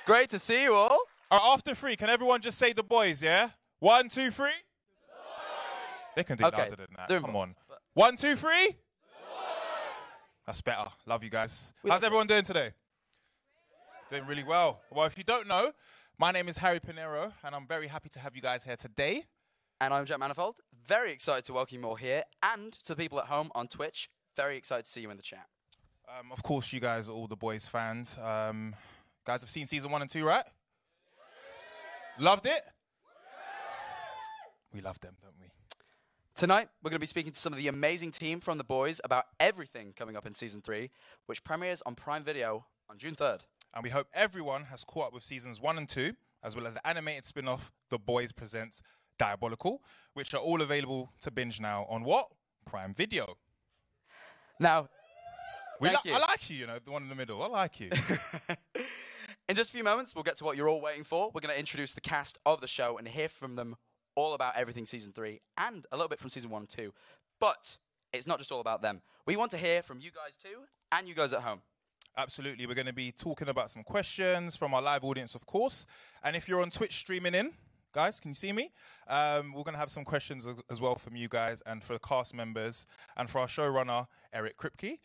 Great to see you all. All right, after 3, can everyone just say the boys, yeah? 1, 2, 3. They can do louder than that. Come on. 1, 2, 3. That's better. Love you guys. How's everyone doing today? Doing really well. Well, if you don't know, my name is Pinero, and I'm very happy to have you guys here today. And I'm Jack Manifold. Very excited to welcome you all here. And to the people at home on Twitch, very excited to see you in the chat. Of course, you guys are all the boys fans. Guys have seen season 1 and 2, right? Loved it? We love them, don't we? Tonight, we're going to be speaking to some of the amazing team from The Boys about everything coming up in Season 3, which premieres on Prime Video on June 3rd. And we hope everyone has caught up with Seasons 1 and 2, as well as the animated spin-off, The Boys Presents Diabolical, which are all available to binge now on what? Prime Video. Now, I like you, the one in the middle. I like you. In just a few moments, we'll get to what you're all waiting for. We're going to introduce the cast of the show and hear from them all about everything Season 3 and a little bit from Season 1 and 2. But it's not just all about them. We want to hear from you guys too and you guys at home. Absolutely. We're going to be talking about some questions from our live audience, of course. And if you're on Twitch streaming in, guys, can you see me? We're going to have some questions as well from you guys and for the cast members and for our showrunner, Eric Kripke.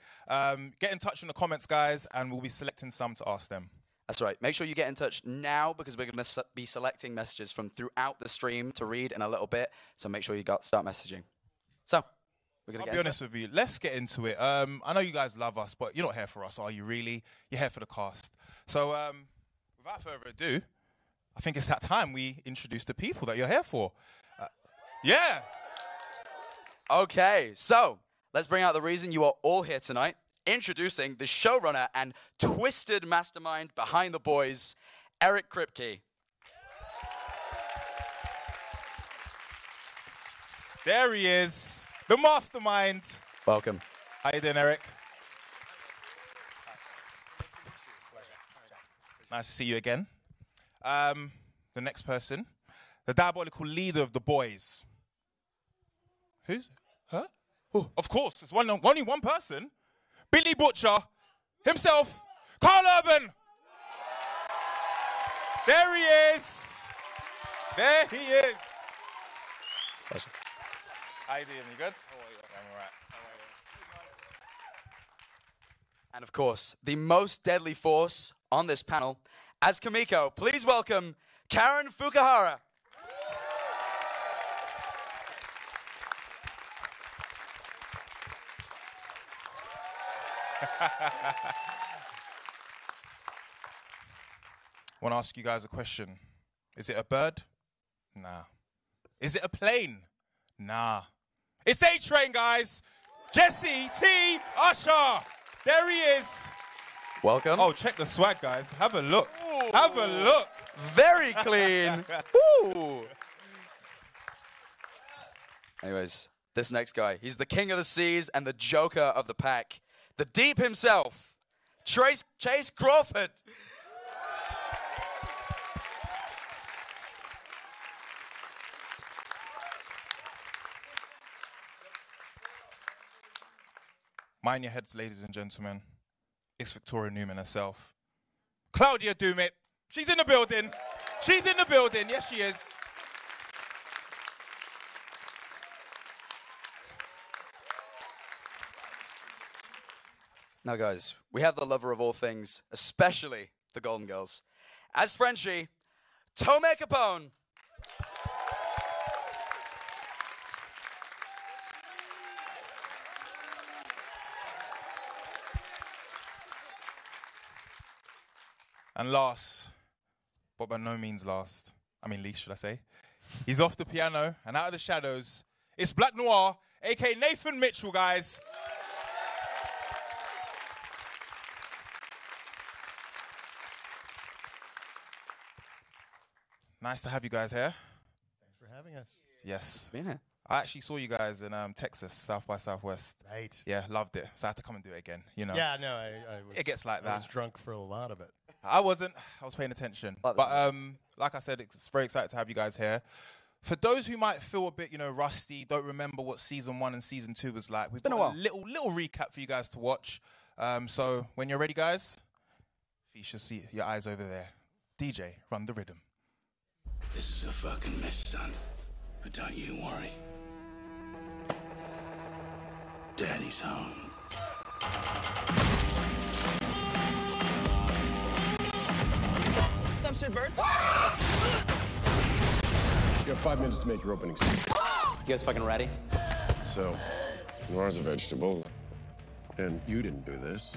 Get in touch in the comments, guys, and we'll be selecting some to ask them. That's right. Make sure you get in touch now because we're going to be selecting messages from throughout the stream to read in a little bit. So make sure you start messaging. So, we're going to I'll be honest with you. Let's get into it. I know you guys love us, but you're not here for us, are you really? You're here for the cast. So, without further ado, I think it's that time we introduce the people that you're here for. Yeah. Okay, so let's bring out the reason you are all here tonight. Introducing the showrunner and twisted mastermind behind The Boys, Eric Kripke. There he is, the mastermind. Welcome. How you doing, Eric? Nice to see you again. The next person, the diabolical leader of The Boys. Who's? Her? Oh, of course, it's only one person. Billy Butcher himself, Karl Urban. There he is. There he is. Pleasure. How you doing? You good? How are you? I'm all right. How are you? And of course, the most deadly force on this panel, as Kamiko, please welcome Karen Fukuhara. I want to ask you guys a question. Is it a bird? Nah. Is it a plane? Nah. It's A-Train, guys. Jessie T, Usher. There he is. Welcome. Oh, check the swag, guys. Have a look. Ooh. Have a look. Very clean. Ooh. Anyways, this next guy, he's the king of the seas and the joker of the pack. The Deep himself, Chace Crawford. Mind your heads, ladies and gentlemen. It's Victoria Newman herself. Claudia Doumit. She's in the building. She's in the building. Yes, she is. Now, guys, we have the lover of all things, especially the Golden Girls. As Frenchie, Doumit Kapon. And last, but by no means least, should I say. He's off the piano and out of the shadows. It's Black Noir, a.k.a. Nathan Mitchell, guys. Nice to have you guys here. Thanks for having us. Yes. Been here. I actually saw you guys in Texas, South by Southwest. Right. Yeah, loved it. So I had to come and do it again, Yeah, no, it gets like that. I was drunk for a lot of it. I wasn't. I was paying attention. But like I said, it's very excited to have you guys here. For those who might feel a bit, rusty, don't remember what season 1 and season 2 was like, we've got a little recap for you guys to watch. So when you're ready, guys, you should see your eyes over there. DJ, run the rhythm. This is a fucking mess, son. But don't you worry. Daddy's home. Some shit, birds. You have 5 minutes to make your opening scene. You guys fucking ready? So, Noir's a vegetable, and you didn't do this.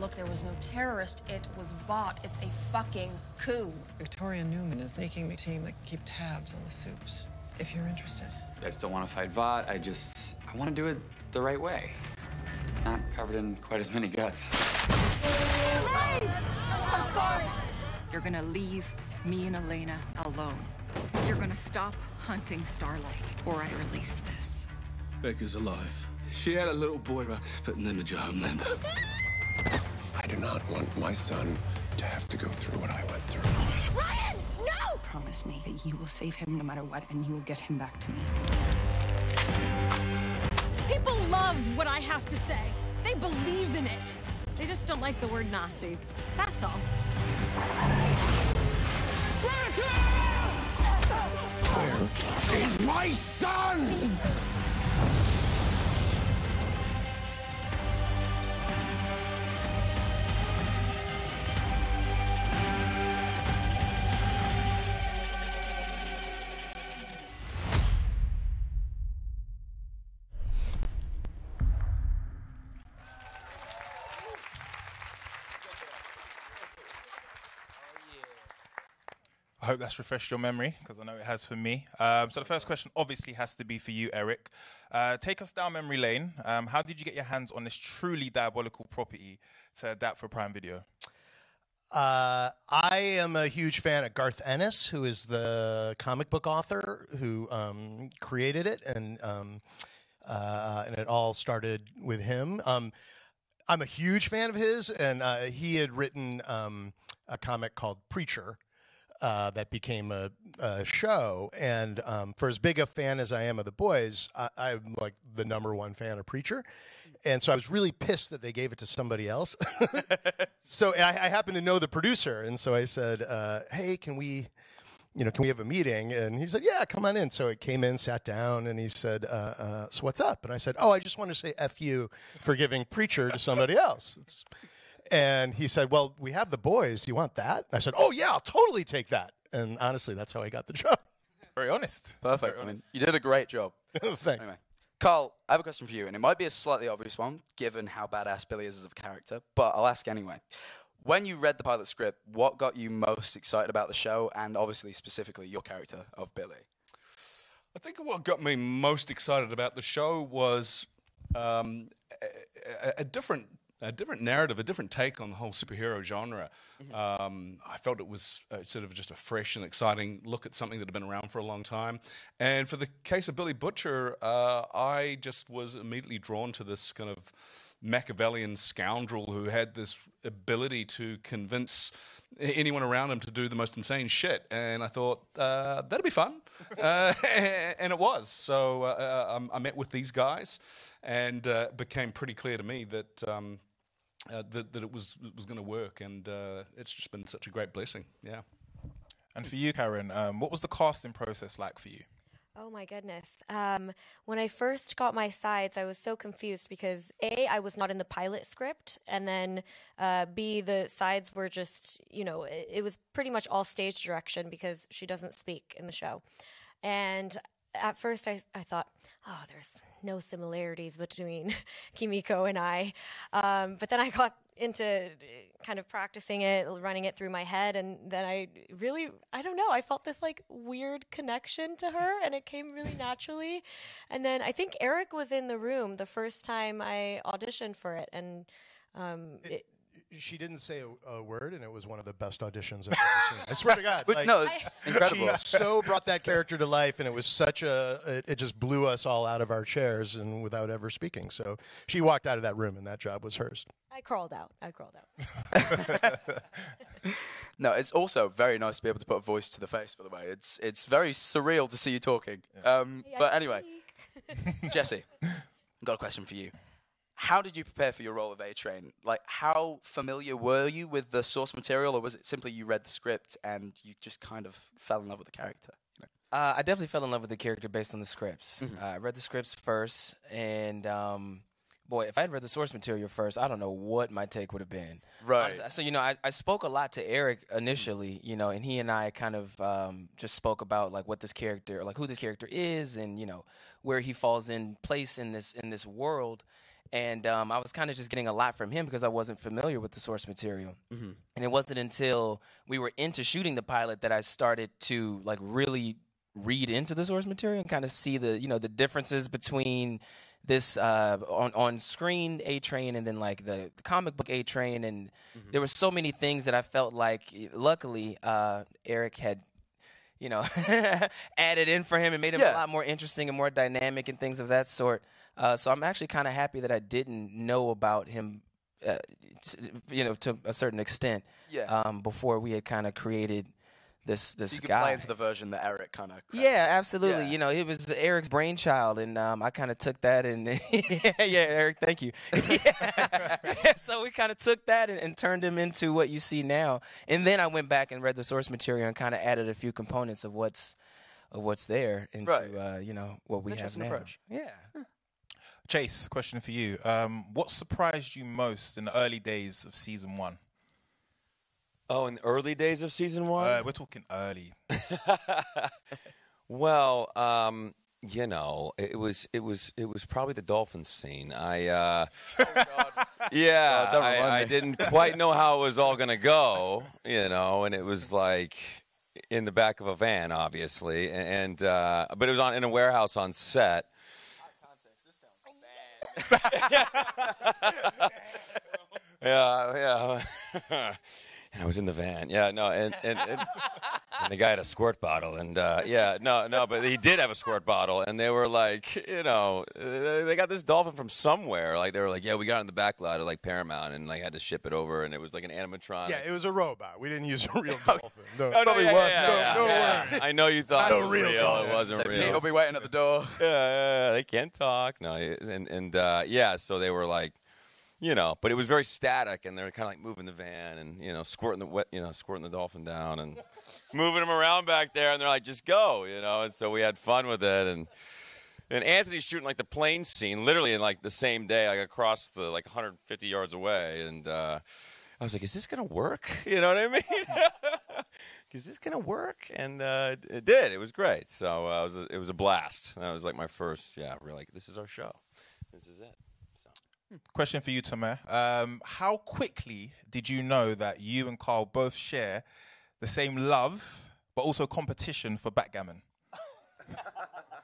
Look, there was no terrorist. It was Vought. It's a fucking coup. Victoria Newman is making me a team that keep tabs on the soups, if you're interested. I still want to fight Vought. I want to do it the right way. Not covered in quite as many guts. Hey! I'm sorry. You're gonna leave me and Elena alone. You're gonna stop hunting Starlight, or I release this. Becca's alive. She had a little boy, right? Spit in the image of Homeland. I do not want my son to have to go through what I went through. Ryan, no! Promise me that you will save him no matter what, and you will get him back to me. People love what I have to say. They believe in it. They just don't like the word Nazi. That's all. Where is my son? I hope that's refreshed your memory, because I know it has for me. So the first question obviously has to be for you, Eric. Take us down memory lane. How did you get your hands on this truly diabolical property to adapt for Prime Video? I am a huge fan of Garth Ennis, who is the comic book author who created it, and it all started with him. I'm a huge fan of his, and he had written a comic called Preacher, that became a show. And for as big a fan as I am of the boys, I'm like the #1 fan of Preacher. And so I was really pissed that they gave it to somebody else. So I happened to know the producer. And so I said, hey, can we have a meeting? And he said, yeah, come on in. So it came in, sat down, and he said, so what's up? And I said, I just want to say F you for giving Preacher to somebody else. And he said, well, we have the boys. Do you want that? I said, oh, yeah, I'll totally take that. And honestly, that's how I got the job. Very honest. Perfect. Very honest. I mean, you did a great job. Thanks. Anyway, Karl, I have a question for you, and it might be a slightly obvious one, given how badass Billy is as a character, but I'll ask anyway. When you read the pilot script, what got you most excited about the show, and obviously, specifically, your character of Billy? I think what got me most excited about the show was a different narrative, a different take on the whole superhero genre. I felt it was sort of just a fresh and exciting look at something that had been around for a long time. And for the case of Billy Butcher, I just was immediately drawn to this kind of Machiavellian scoundrel who had this ability to convince anyone around him to do the most insane shit. And I thought, that'd be fun. And it was. So I met with these guys, and it became pretty clear to me that that it was going to work, and it's just been such a great blessing. Yeah. And for you, Karen, what was the casting process like for you? Oh my goodness. When I first got my sides, I was so confused because A, I was not in the pilot script, and then B, the sides were just, it was pretty much all stage direction because she doesn't speak in the show. And at first I thought, there's no similarities between Kimiko and I. But then I got into kind of practicing it, running it through my head, and then I don't know, I felt this like weird connection to her, and it came really naturally. And then I think Eric was in the room the first time I auditioned for it, and she didn't say a word, and it was one of the best auditions I've ever seen. I swear to God. Incredible. She so brought that character to life, and it was it just blew us all out of our chairs and without ever speaking. So she walked out of that room, and that job was hers. I crawled out. No, it's also very nice to be able to put a voice to the face, by the way. It's very surreal to see you talking. But anyway, Jessie, I've got a question for you. how did you prepare for your role of A-Train? Like, how familiar were you with the source material, or was it simply you read the script and you just kind of fell in love with the character? You know? I definitely fell in love with the character based on the scripts. I read the scripts first, and boy, if I had read the source material first, I don't know what my take would have been. Right. Honestly, so, you know, I spoke a lot to Eric initially, you know, and he and I kind of just spoke about, like, what this character, like, who this character is and, you know, where he falls in place in this world. And I was kind of just getting a lot from him because I wasn't familiar with the source material. And it wasn't until we were into shooting the pilot that I started to, like, really read into the source material and kind of see the, you know, the differences between this on screen A-Train and then, like, the comic book A-Train. And there were so many things that I felt like, luckily, Eric had, you know, added in for him and made him a lot more interesting and more dynamic and things of that sort. So I'm actually kind of happy that I didn't know about him, you know, to a certain extent, before we had kind of created this so you guy. could play into the version that Eric kind of. Yeah, absolutely. Yeah. You know, it was Eric's brainchild, and I kind of took that and Eric, thank you. So we kind of took that and turned him into what you see now. And then I went back and read the source material and kind of added a few components of what's there into you know, what we have now. Approach. Yeah. Chace, question for you. What surprised you most in the early days of season 1? Oh, in the early days of season 1? We're talking early. Well, you know, it was probably the dolphin scene. I didn't quite know how it was all going to go, you know, and it was like in the back of a van, obviously, and but it was in a warehouse on set. Yeah. And I was in the van. Yeah, no, and the guy had a squirt bottle, and but he did have a squirt bottle, and they were like, you know, they got this dolphin from somewhere. Like, they were like, yeah, we got it in the back lot of, like, Paramount, and, like, had to ship it over, and it was like an animatronic. Yeah, it was a robot. We didn't use a real dolphin. No, probably was. Yeah. I know you thought it was real. Dolphin. It wasn't real. He'll be waiting at the door. Yeah, they can't talk. No, so they were like, you know, but it was very static, and they were kind of like moving the van and, you know, squirting the dolphin down and moving him around back there, and they're like, just go, you know. And so we had fun with it, and Anthony's shooting, like, the plane scene literally in, like, the same day, like, across the, like, 150 yards away, and I was like, is this gonna work? You know what I mean? Is this gonna work? And it did. It was great. So it was a blast. That was like my first. Yeah, we're like, this is our show. This is it. Question for you, Tomer. How quickly did you know that you and Karl both share the same love, but also competition for backgammon?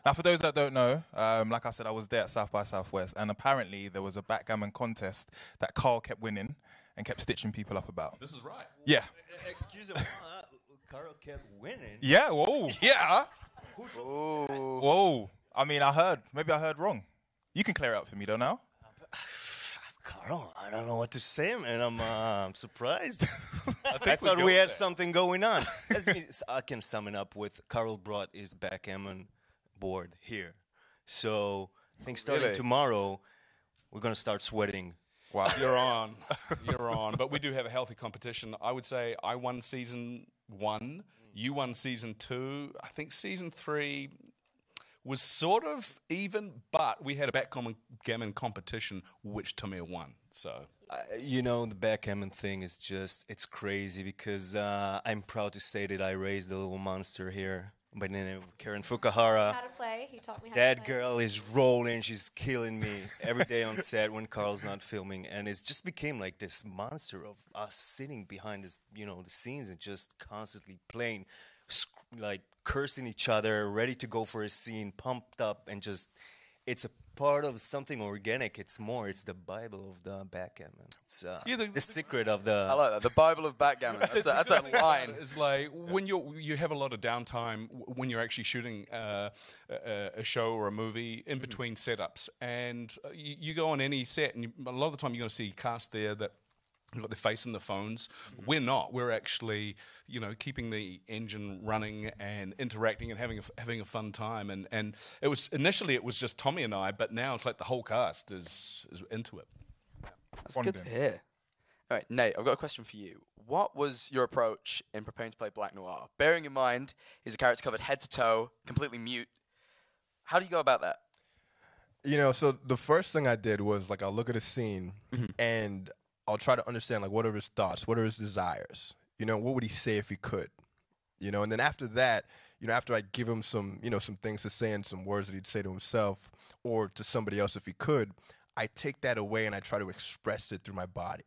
Now, for those that don't know, like I said, I was there at South by Southwest, and apparently there was a backgammon contest that Karl kept winning and kept stitching people up about. This is right. Yeah. Excuse me, Karl kept winning? Yeah, whoa. Yeah. Whoa. Whoa. I mean, I heard wrong. You can clear it up for me, though, now. Karl, I don't know what to say, man. I'm surprised. I thought we had something going on. I can sum it up with Karl brought his backgammon board here. So I think starting tomorrow, we're going to start sweating. Wow. You're on. But we do have a healthy competition. I would say I won season 1. You won season 2. I think season 3... was sort of even, but we had a backgammon competition, which Tomer won. So, you know, the backgammon thing is it's crazy because I'm proud to say that I raised a little monster here by the name of Karen Fukuhara. How to play. He taught me how to That play. girl is rolling. She's killing me every day on set when Karl's not filming. And it just became like this monster of us sitting behind this, you know, the scenes and just constantly playing, like cursing each other, ready to go for a scene, pumped up, and just it's a part of something organic. It's the Bible of the backgammon. It's the secret of the. I like that. The Bible of backgammon. That's a line. It's like when you have a lot of downtime when you're actually shooting a show or a movie in between setups, and you go on any set, and a lot of the time you're going to see cast there that got their face in the phones. We're not. We're actually, keeping the engine running and interacting and having a fun time. And it was initially it was just Tommy and I, but now it's like the whole cast is into it. That's good to hear. All right, Nate, I've got a question for you. What was your approach in preparing to play Black Noir? Bearing in mind he's a character covered head to toe, completely mute. How do you go about that? So the first thing I did was I'll look at a scene and I'll try to understand what are his thoughts, what are his desires, what would he say if he could, and then after that, after I give him some, some things to say and some words that he'd say to himself or to somebody else if he could, I take that away and I try to express it through my body,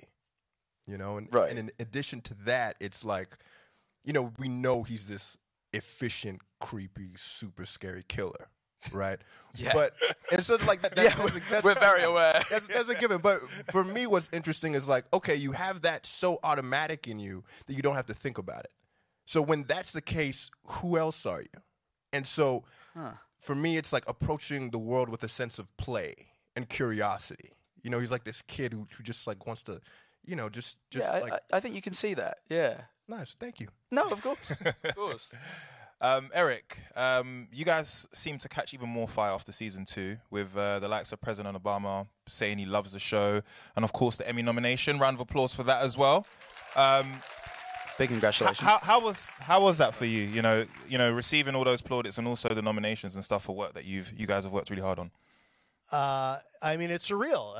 and in addition to that, it's we know he's this efficient, creepy, super scary killer. Right, yeah, but and so that's we're very aware. That's a given. But for me, what's interesting is okay, you have that so automatic in you that you don't have to think about it. So when that's the case, who else are you? And so for me, it's approaching the world with a sense of play and curiosity. He's this kid who just wants to, just I think you can see that. Yeah, nice. Thank you. No, of course, of course. Eric, you guys seem to catch even more fire after season 2 with the likes of President Obama saying he loves the show, and of course the Emmy nomination. Round of applause for that as well. Big congratulations. How was that for you? Receiving all those plaudits and also the nominations and stuff for work that you guys have worked really hard on. It's surreal.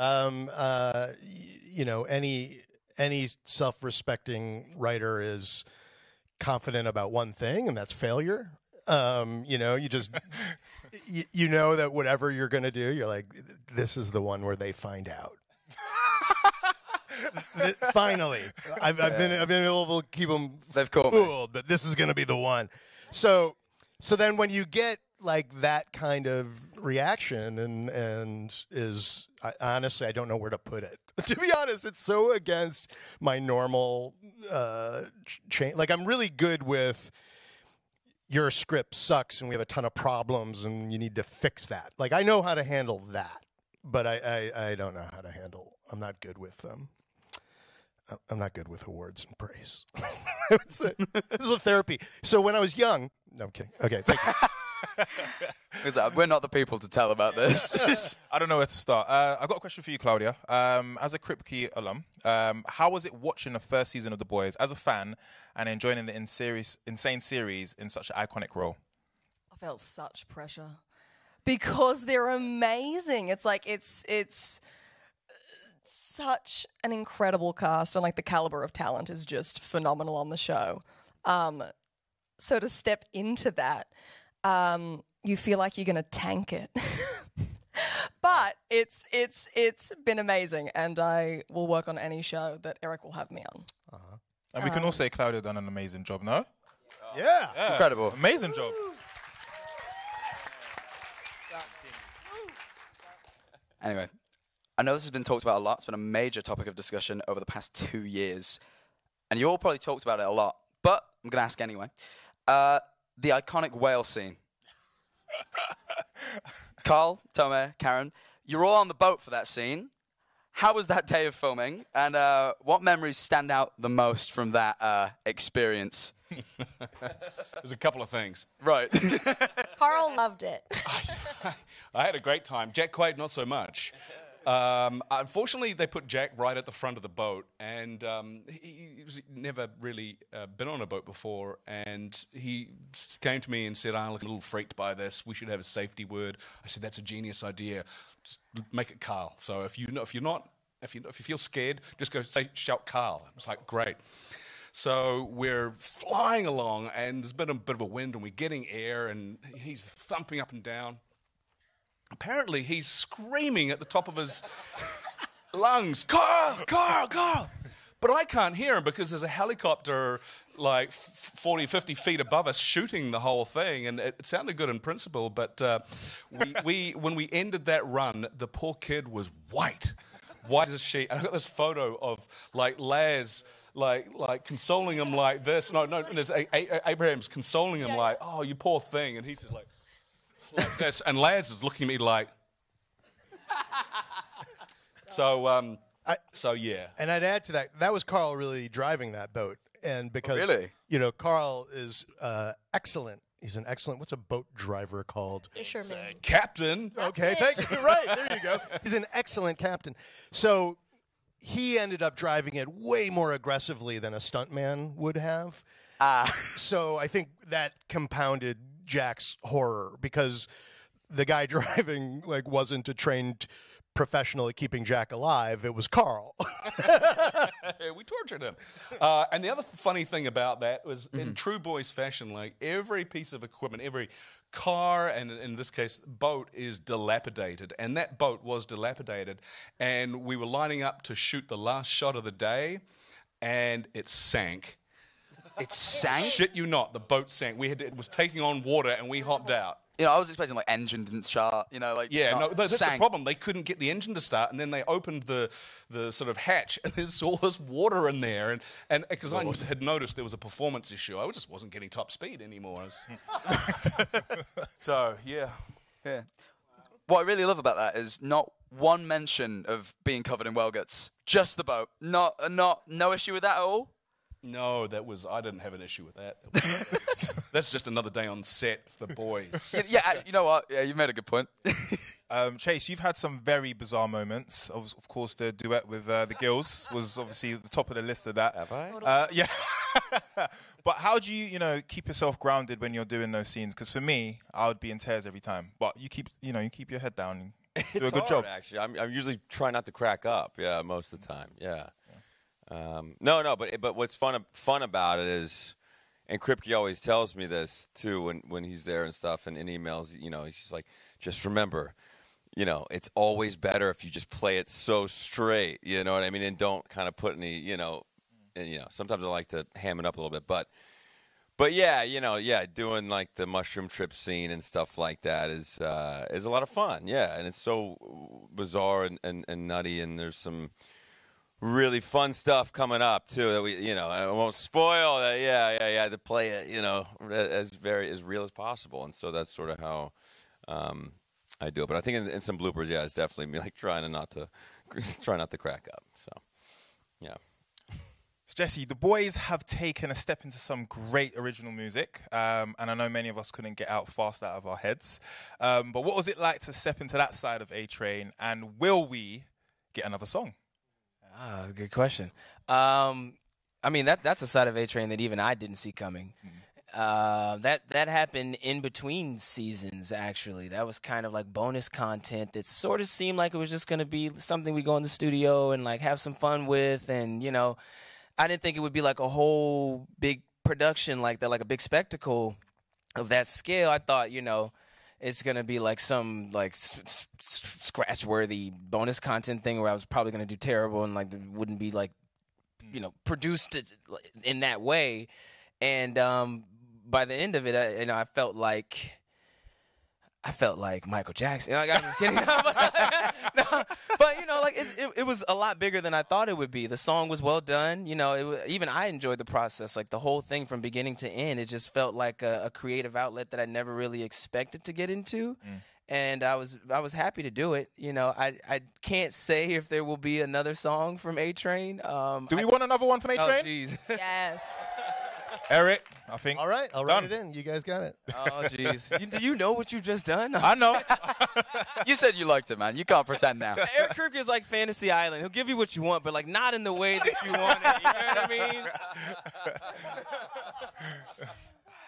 Any self-respecting writer is confident about one thing, and that's failure. You just you know that whatever you're going to do, you're this is the one where they find out. Finally, I've been able to keep them fooled, but this is going to be the one. So then when you get that kind of reaction, and honestly, I don't know where to put it. To be honest, it's so against my normal chain. I'm really good with your script sucks and we have a ton of problems and you need to fix that. I know how to handle that, but I don't know how to handle. I'm not good with I'm not good with awards and praise. This is a therapy. So when I was young, no, I'm kidding. Okay, thank you. We're not the people to tell about this. I don't know where to start. I've got a question for you, Claudia. As a Kripke alum, how was it watching the first season of The Boys as a fan and enjoying the insane series in such an iconic role? I felt such pressure because they're amazing. It's it's such an incredible cast, and the caliber of talent is just phenomenal on the show. So to step into that, you feel like you're going to tank it. But it's been amazing, and I will work on any show that Eric will have me on. And we can all say Claudia done an amazing job, no? Yeah. Incredible. Amazing job. Anyway, I know this has been talked about a lot. It's been a major topic of discussion over the past 2 years. And you all probably talked about it a lot, but I'm going to ask anyway. The iconic whale scene. Karl, Tome, Karen, you're all on the boat for that scene. How was that day of filming? And what memories stand out the most from that experience? There's a couple of things. Right. Karl loved it. I had a great time. Jack Quaid, not so much. Unfortunately, they put Jack right at the front of the boat, and he's never really been on a boat before, and he came to me and said, I'm a little freaked by this. We should have a safety word. I said, that's a genius idea. Just make it Karl. So if you feel scared, just shout Karl. It was great. So we're flying along, and there's been a bit of a wind, and we're getting air, and he's thumping up and down. Apparently, he's screaming at the top of his lungs, Karl, Karl, Karl. But I can't hear him because there's a helicopter 40, 50 feet above us shooting the whole thing. And it sounded good in principle, but when we ended that run, the poor kid was white as a sheet. I got this photo of Laz consoling him like this. No, there's Abraham's consoling him oh, you poor thing. And he's just like this, and Laz is looking at me like. So So yeah. And I'd add to that, that was Karl really driving that boat. And because, Karl is excellent. He's an excellent, what's a boat driver called? Fisherman. Captain. Okay, thank you. Right, there you go. He's an excellent captain. So he ended up driving it way more aggressively than a stuntman would have. So I think that compounded Jack's horror because the guy driving wasn't a trained professional at keeping Jack alive. It was Karl. We tortured him. And the other funny thing about that was in true boys fashion, every piece of equipment, every car, and in this case, boat is dilapidated. And that boat was dilapidated. And we were lining up to shoot the last shot of the day, and it sank. It sank? Shit you not, the boat sank. It was taking on water, and we hopped out. I was expecting engine didn't start. That's the problem. They couldn't get the engine to start, and then they opened the sort of hatch, and there's all this water in there, and because I had noticed there was a performance issue, I just wasn't getting top speed anymore. So yeah. What I really love about that is not one mention of being covered in whale guts, just the boat. No issue with that at all. No, I didn't have an issue with that. That's just another day on set for boys. Yeah, you know what? Yeah, you made a good point. Chace, you've had some very bizarre moments. Of course, the duet with the Gills was obviously at the top of the list of that. Have I? Yeah. But how do you, keep yourself grounded when you're doing those scenes? Because for me, I would be in tears every time. But you keep your head down and do a good job. Actually, I'm usually trying not to crack up. Yeah, most of the time. Yeah. But what's fun about it is, and Kripke always tells me this too when he's there and stuff and in emails, he's just like, just remember, it's always better if you just play it so straight, you know what I mean, and don't kind of put any, and sometimes I like to ham it up a little bit, but yeah, doing the mushroom trip scene and stuff like that is a lot of fun, yeah, and it's so bizarre and nutty, and there's some really fun stuff coming up too that I won't spoil that. Yeah, to play it, as real as possible, and so that's sort of how I do it. But I think in some bloopers, it's definitely me trying not to crack up. So, yeah. So Jessie, the boys have taken a step into some great original music, and I know many of us couldn't get out fast out of our heads. But what was it like to step into that side of A-Train, and will we get another song? Good question. That's a side of A-Train that even I didn't see coming. That happened in between seasons, actually. That was kind of like bonus content that sort of seemed like it was just going to be something we go in the studio and have some fun with. And, I didn't think it would be like a whole big production like that, like a big spectacle of that scale. I thought, it's going to be some scratch-worthy bonus content thing where I was probably going to do terrible and it wouldn't be produced in that way. And by the end of it, I felt like Michael Jackson. I'm just kidding. But it was a lot bigger than I thought it would be. The song was well done. Even I enjoyed the process. The whole thing from beginning to end, it just felt like a creative outlet that I never really expected to get into. And I was happy to do it. I can't say if there will be another song from A-Train. Do we want another one from A-Train? Oh, jeez. Yes. Eric, I think. All right, I'll write it in. You guys got it. Oh, jeez. Do you know what you just done? I know. You said you liked it, man. You can't pretend now. Eric Kripke is like Fantasy Island. He'll give you what you want, but not in the way that you want it. You know what I mean?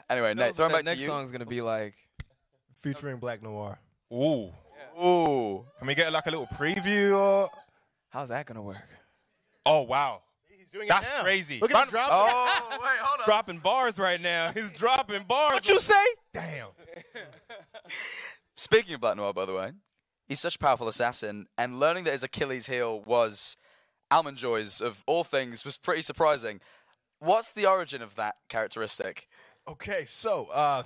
Anyway, Nate, throwing back to you. Next song's going to be featuring Black Noir. Ooh. Yeah. Ooh. Can we get a little preview or? How's that going to work? Oh, wow. That's now. crazy. Look at him dropping. Oh, wait, hold on. Dropping bars right now. He's dropping bars. What you say? Damn. Speaking of Black Noir, by the way, he's such a powerful assassin, and learning that his Achilles heel was almond joys, of all things, was pretty surprising. What's the origin of that characteristic? Okay, so I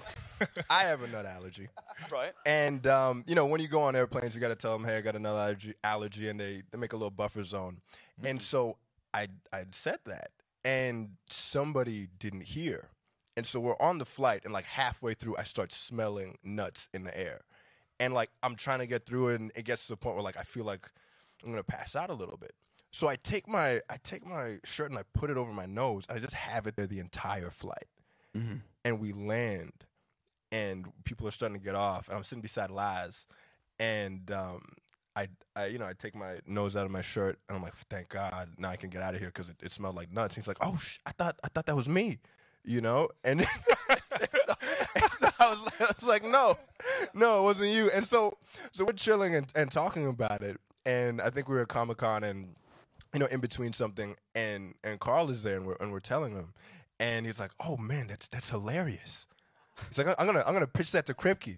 have a nut allergy. Right. And, when you go on airplanes, you got to tell them, hey, I got a nut allergy, and they make a little buffer zone. Mm-hmm. And so I said that, and somebody didn't hear. And so we're on the flight, and halfway through, I start smelling nuts in the air. And I'm trying to get through it, and it gets to the point where I feel like I'm going to pass out a little bit. So I take my shirt and I put it over my nose. I just have it there the entire flight. Mm-hmm. And we land, and people are starting to get off, and I'm sitting beside Laz, and I take my nose out of my shirt, and I'm like, thank God, now I can get out of here because it smelled like nuts. He's like, oh, I thought that was me, you know, and I was like, no, it wasn't you. And so we're chilling and talking about it, and I think we were at Comic-Con, and in between something, and Karl is there, and we're telling him, and he's like, oh man, that's hilarious. He's like, I'm gonna pitch that to Kripke.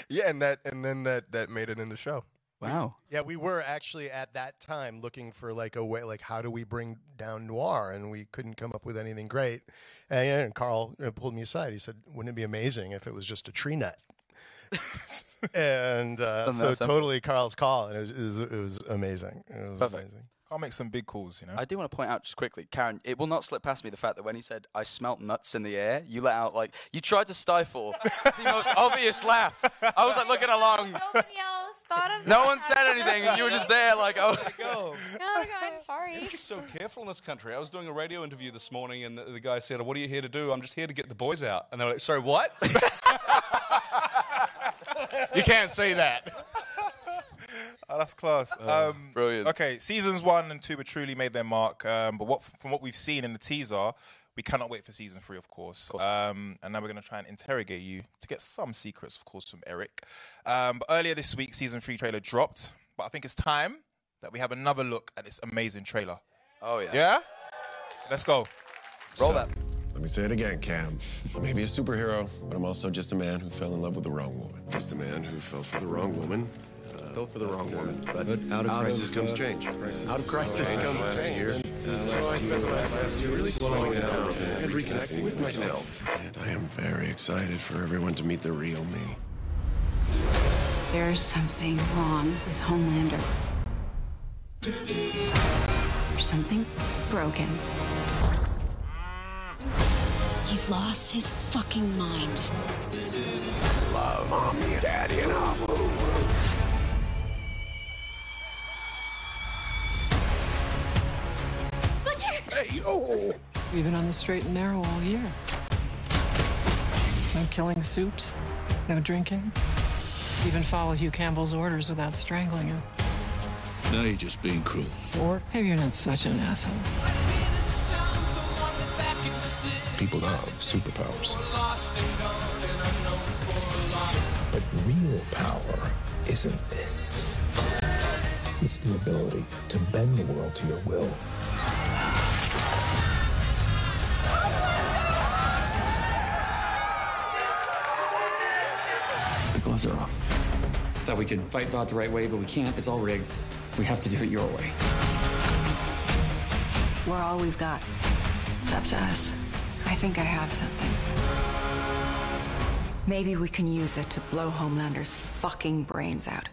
Yeah, and then that made it in the show. Wow. Yeah, we were actually at that time looking for like a way, like how do we bring down noir, and we couldn't come up with anything great. And Karl pulled me aside. He said, "Wouldn't it be amazing if it was just a tree nut?" And so totally Karl's call, and it was amazing. It was Perfect. amazing. I'll make some big calls, I do want to point out just quickly, Karen, it will not slip past me the fact that when he said, I smelt nuts in the air, you let out, you tried to stifle the most obvious laugh. I was, looking along. Nobody else thought of No one said anything, and you were just there, oh. Oh, God, sorry. You're so careful in this country. I was doing a radio interview this morning, and the guy said, what are you here to do? I'm just here to get the boys out. And they're like, sorry, what? You can't say that. Oh, that's class. Brilliant. Okay, seasons 1 and 2 have truly made their mark. But from what we've seen in the teaser, we cannot wait for season 3, of course. And now we're going to try and interrogate you to get some secrets, of course, from Eric. But earlier this week, season 3 trailer dropped. But I think it's time that we have another look at this amazing trailer. Oh, yeah. Yeah? Let's go. Roll that. Let me say it again, Cam. I may be a superhero, but I'm also just a man who fell in love with the wrong woman. Just a man who fell for the wrong woman. Fell for the wrong woman. But out of crisis comes change. Out of crisis comes change. So I spent the last year really slowing down and reconnecting with myself. And I am very excited for everyone to meet the real me. There's something wrong with Homelander. There's something broken. He's lost his fucking mind. Love, Mommy, Daddy, and Abu. Butcher! Oh! We've been on the straight and narrow all year. No killing soups, no drinking. Even follow Hugh Campbell's orders without strangling him. Now you're just being cruel. Or maybe you're not such an asshole. People have superpowers. But real power isn't this. It's the ability to bend the world to your will. The gloves are off. Thought we could fight Vought the right way, but we can't. It's all rigged. We have to do it your way. We're all we've got. It's up to us. I think I have something. Maybe we can use it to blow Homelander's fucking brains out.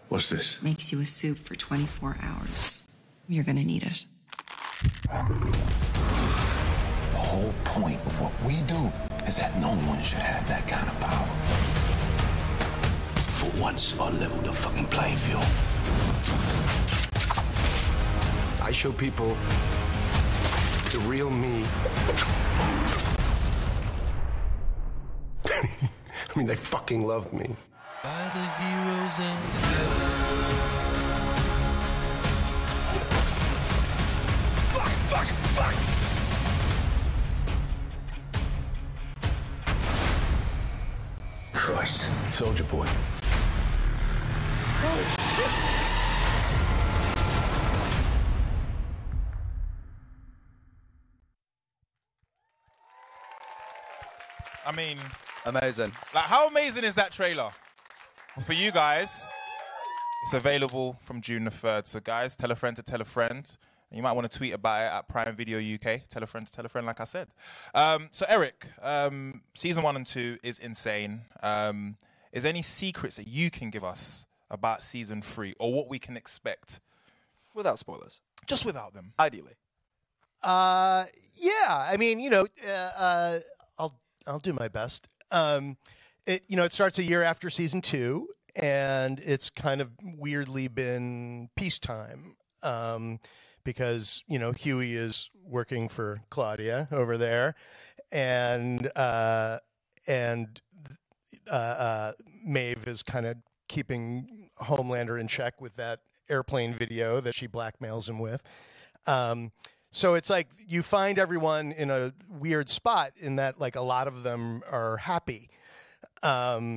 What's this? Makes you a soup for 24 hours. You're gonna need it. The whole point of what we do is that no one should have that kind of power. For once, I'll level the fucking playing field. I show people the real me. I mean, they fucking love me. By the heroes and Fuck! Christ, Soldier Boy. Oh, shit! I mean... Amazing. How amazing is that trailer? For you guys, it's available from June the 3rd. So guys, tell a friend to tell a friend. And you might want to tweet about it at Prime Video UK. Tell a friend to tell a friend, like I said. So Eric, season 1 and 2 is insane. Is there any secrets that you can give us about season 3 or what we can expect? Without spoilers. Just without them. Ideally. Yeah. I mean, I'll do my best. it starts a year after season 2, and it's kind of weirdly been peacetime because Huey is working for Claudia over there, and Maeve is kind of keeping Homelander in check with that airplane video that she blackmails him with. So it's like you find everyone in a weird spot in that like a lot of them are happy,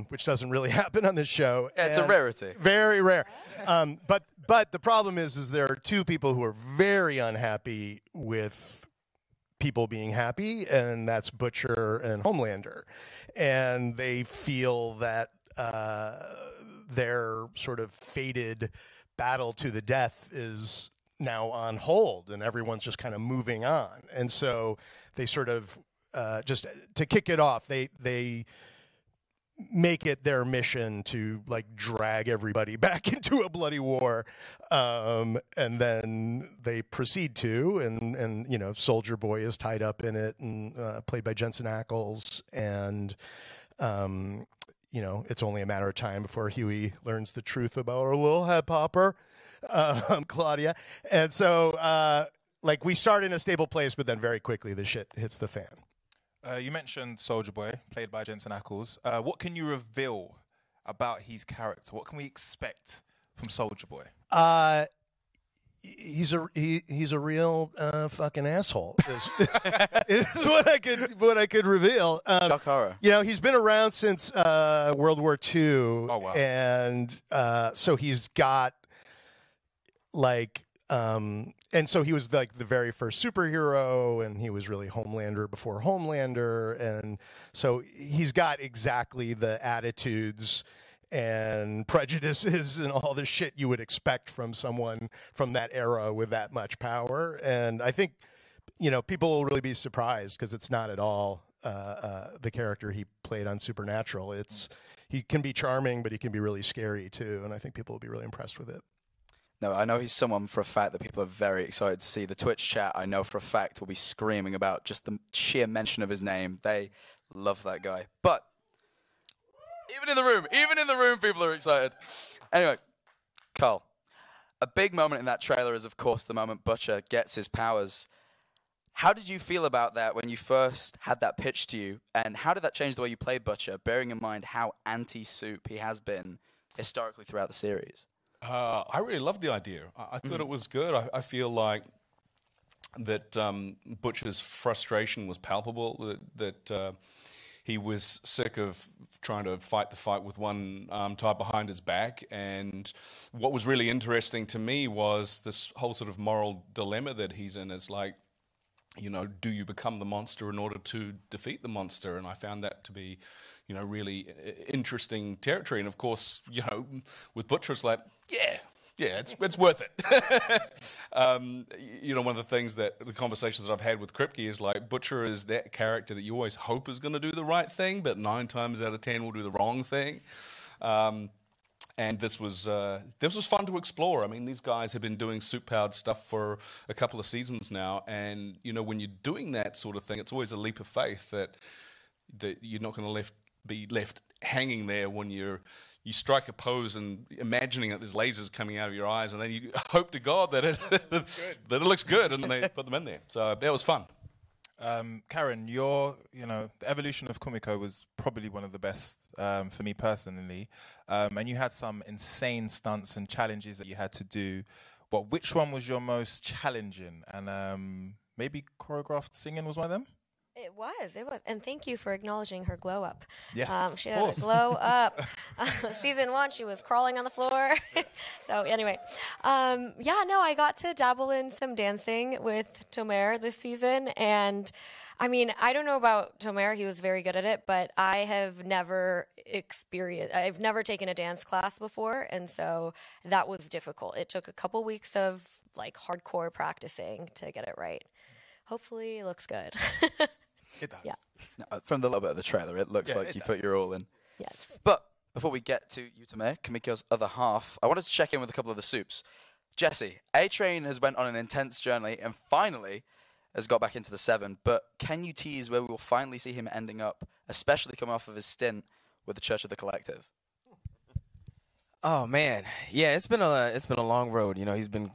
which doesn't really happen on this show. Yeah, it's a rarity. Very rare. But the problem is there are 2 people who are very unhappy with people being happy, and that's Butcher and Homelander. And they feel that their sort of fated battle to the death is now on hold, and everyone's just kind of moving on. And so they sort of just to kick it off, they make it their mission to like drag everybody back into a bloody war, and then they proceed to, and Soldier Boy is tied up in it, and played by Jensen Ackles, and it's only a matter of time before Huey learns the truth about our little head popper, Claudia. And so, we start in a stable place, but then very quickly the shit hits the fan. You mentioned Soldier Boy, played by Jensen Ackles. What can you reveal about his character? What can we expect from Soldier Boy? He's a real fucking asshole. Is what I could reveal. Shock horror. He's been around since World War II. Oh wow! And so he's got and so he was like the very first superhero, and he was really Homelander before Homelander, and so he's got exactly the attitudes and prejudices and all the shit you would expect from someone from that era with that much power. And I think, people will really be surprised because it's not at all the character he played on Supernatural. He can be charming, but he can be really scary too, and I think people will be really impressed with it. No, I know he's someone for a fact that people are very excited to see. The Twitch chat, I know for a fact, will be screaming about just the sheer mention of his name. They love that guy. But even in the room, people are excited. Anyway, Karl, a big moment in that trailer is, of course, the moment Butcher gets his powers. How did you feel about that when you first had that pitched to you? And how did that change the way you played Butcher, bearing in mind how anti-soup he has been historically throughout the series? I really loved the idea. I thought it was good. I feel like that Butcher's frustration was palpable, that he was sick of trying to fight the fight with one arm tied behind his back. And what was really interesting to me was this whole sort of moral dilemma that he's in. Is like, do you become the monster in order to defeat the monster? And I found that to be, really interesting territory. And of course, with Butcher, it's like, yeah, it's worth it. One of the things the conversations that I've had with Kripke is like, Butcher is that character that you always hope is going to do the right thing, but 9 times out of 10 will do the wrong thing. And this was fun to explore. I mean, these guys have been doing soup-powered stuff for a couple of seasons now, and when you're doing that sort of thing, it's always a leap of faith that you're not going to be left hanging there when you strike a pose and imagining that there's lasers coming out of your eyes, and then you hope to God that it looks good, and then they put them in there. So that was fun. Karen, the evolution of Kumiko was probably one of the best for me personally, and you had some insane stunts and challenges that you had to do. But which one was your most challenging? And maybe choreographed singing was one of them? It was. And thank you for acknowledging her glow up. Yes, she had a glow up. Season 1, she was crawling on the floor. So anyway, I got to dabble in some dancing with Tomer this season. And I mean, I don't know about Tomer. He was very good at it, but I have never I've never taken a dance class before. And so that was difficult. It took a couple weeks of like hardcore practicing to get it right. Hopefully it looks good. It does. Yeah. No, from the little bit of the trailer, it looks like you put your all in. Yes. But before we get to Utame, Kamiko's other half, I wanted to check in with a couple of the soups. Jessie, A-Train has went on an intense journey and finally has got back into the 7. But can you tease where we will finally see him ending up, especially coming off of his stint with the Church of the Collective? Oh man, yeah, it's been a long road. You know, he's been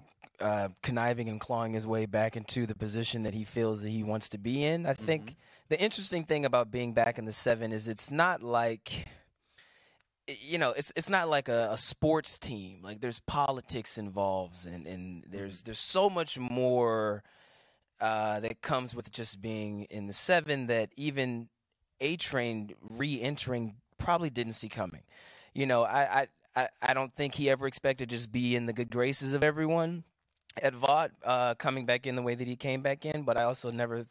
conniving and clawing his way back into the position that he feels that he wants to be in. I think the interesting thing about being back in the 7 is it's not like, you know, it's not like a sports team. Like there's politics involved, and there's so much more that comes with just being in the 7 that even A-Train re-entering probably didn't see coming. You know, I don't think he ever expected to just be in the good graces of everyone at Vought, coming back in the way that he came back in, but I also never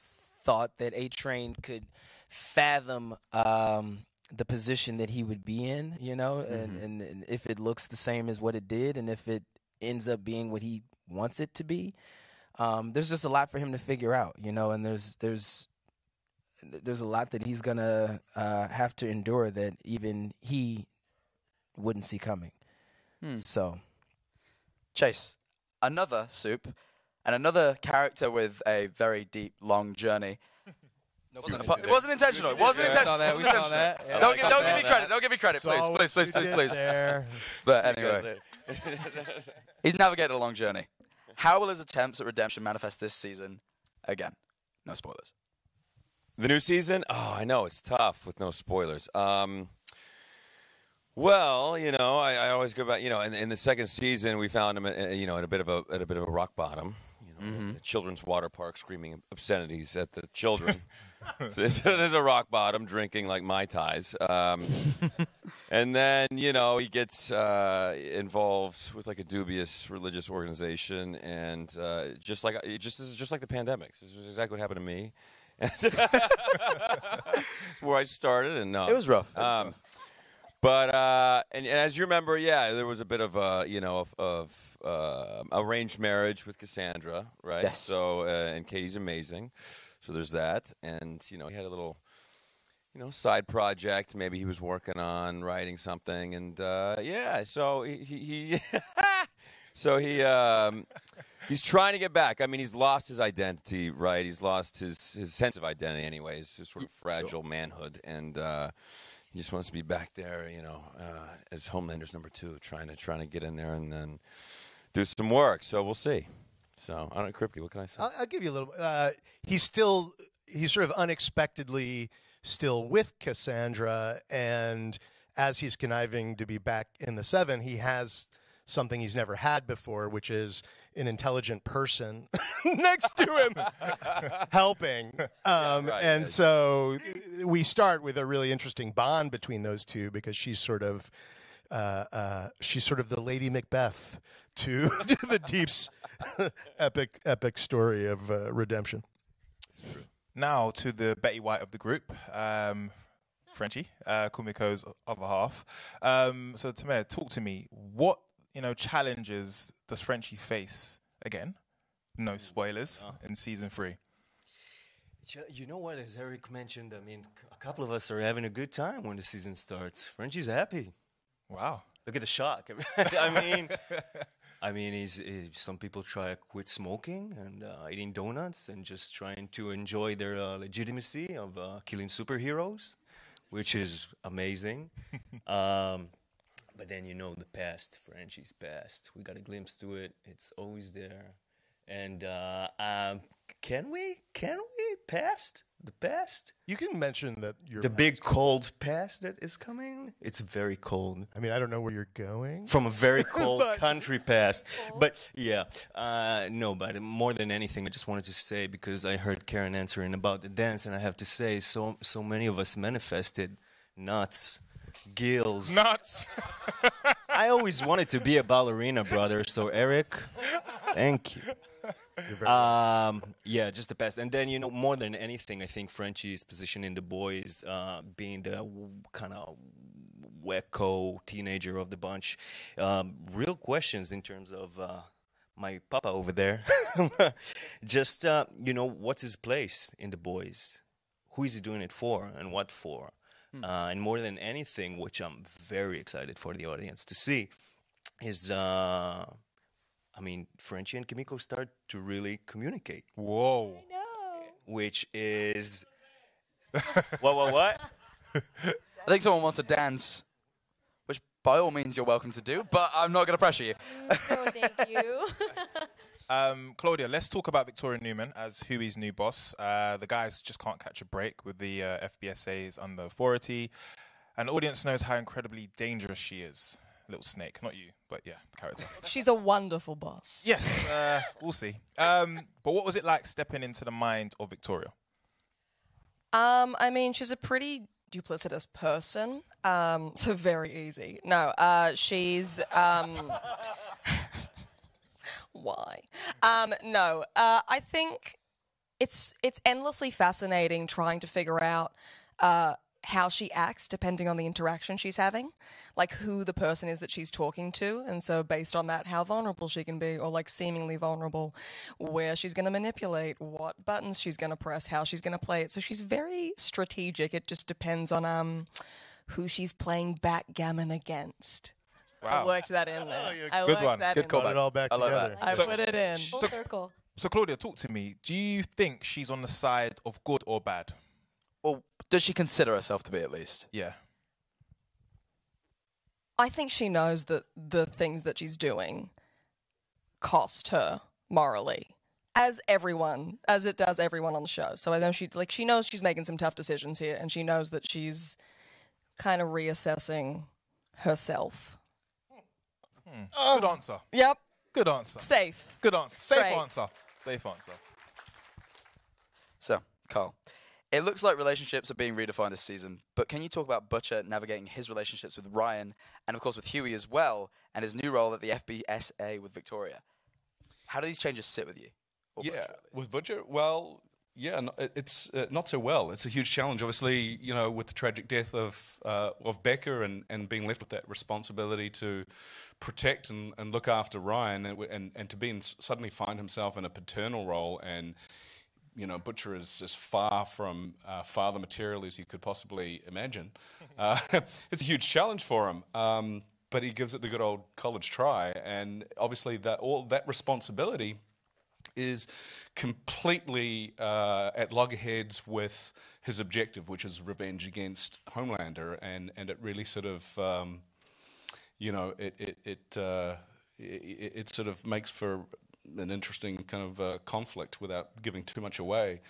thought that A-Train could fathom the position that he would be in, you know, and if it looks the same as what it did, and if it ends up being what he wants it to be, there's just a lot for him to figure out, you know, and there's a lot that he's gonna have to endure that even he wouldn't see coming. So, Chace, another soup, and another character with a very deep, long journey. It wasn't intentional. It wasn't intentional. We saw that. Yeah, don't give me credit. Don't give me credit, please. But anyway, he's navigated a long journey. How will his attempts at redemption manifest this season? Again, no spoilers. The new season? Oh, I know it's tough with no spoilers. Well, you know, I always go back. You know, in the second season, we found him, you know, at a bit of a rock bottom. You know, a children's water park, screaming obscenities at the children. So there's a rock bottom, drinking like Mai Tais. And then, you know, he gets involved with like a dubious religious organization, and just like the pandemic. This is exactly what happened to me. It's where I started, and no, it was rough. But and as you remember, yeah, there was a bit of arranged marriage with Cassandra, right? Yes. So and Katie's amazing. So there's that, and you know, he had a little, you know, side project. Maybe he was working on writing something, and yeah. So he he's trying to get back. I mean, he's lost his identity, right? He's lost his sense of identity, anyways. His sort of fragile manhood, and he just wants to be back there, you know, as Homelander's number 2, trying to get in there and then do some work. So we'll see. So I don't know, Kripke, what can I say? I'll give you a little. He's sort of unexpectedly still with Cassandra, and as he's conniving to be back in the 7, he has something he's never had before, which is an intelligent person next to him helping. And so we start with a really interesting bond between those two, because she's sort of the Lady Macbeth to the Deep's epic story of redemption. Now to the Betty White of the group, Frenchie, Kumiko's other half. So Tamer, talk to me. What, you know, challenges does Frenchie face, again, no spoilers, in season 3? You know what, as Eric mentioned, I mean, a couple of us are having a good time when the season starts. Frenchie's happy. Wow. Look at the shock. I mean, some people try to quit smoking and eating donuts and just trying to enjoy their legitimacy of killing superheroes, which is amazing. But then, you know, the past, Frenchie's past. We got a glimpse to it. It's always there. And can we past the past? You can mention that the big cold past that is coming. It's very cold. I mean, I don't know where you're going. From a very cold country past. But yeah, no, but more than anything, I just wanted to say, because I heard Karen answering about the dance, and I have to say, so many of us manifested nuts. Gills. Nuts. I always wanted to be a ballerina, brother. So Eric, thank you. Yeah, just the best. And then, you know, more than anything, I think Frenchie's position in the boys, being the kind of wacko teenager of the bunch. Real questions in terms of my papa over there. Just, you know, what's his place in the boys? Who is he doing it for, and what for? And more than anything, which I'm very excited for the audience to see, is, I mean, Frenchie and Kimiko start to really communicate. Whoa. I know. Which is... What? I think someone wants to dance, which by all means you're welcome to do, but I'm not going to pressure you. No, thank you. Claudia, let's talk about Victoria Newman as Huey's new boss. The guys just can't catch a break with the FBSA's under authority, and the audience knows how incredibly dangerous she is. Little snake, not you, but yeah, the character. She's a wonderful boss. Yes, we'll see. But what was it like stepping into the mind of Victoria? I mean, she's a pretty duplicitous person, so very easy. No, she's... Why? No, I think it's endlessly fascinating trying to figure out how she acts depending on the interaction she's having, like who the person is that she's talking to, and so based on that, how vulnerable she can be, or like seemingly vulnerable, where she's going to manipulate, what buttons she's going to press, how she's going to play it. So she's very strategic. It just depends on who she's playing backgammon against. Wow. I worked that in there. Good one. Good call. Put it all back together. I put it in. Full circle. So Claudia, talk to me. Do you think she's on the side of good or bad? Or does she consider herself to be, at least? Yeah. I think she knows that the things that she's doing cost her morally, as it does everyone on the show. So I know she knows she's making some tough decisions here, and she knows that she's kind of reassessing herself. Good answer. Yep. Good answer. Safe. Good answer. Safe Straight. answer. Safe answer. So, Carl, it looks like relationships are being redefined this season, but can you talk about Butcher navigating his relationships with Ryan, and of course with Huey as well, and his new role at the FBSA with Victoria? How do these changes sit with you? Yeah, with Butcher, well, yeah, it's not so well. It's a huge challenge, obviously, you know, with the tragic death of Becca and being left with that responsibility to protect and look after Ryan, and to suddenly find himself in a paternal role, and you know, Butcher is as far from father material as you could possibly imagine. It's a huge challenge for him, but he gives it the good old college try, and obviously all that responsibility is completely at loggerheads with his objective, which is revenge against Homelander, and it really sort of, you know, it sort of makes for an interesting kind of conflict without giving too much away.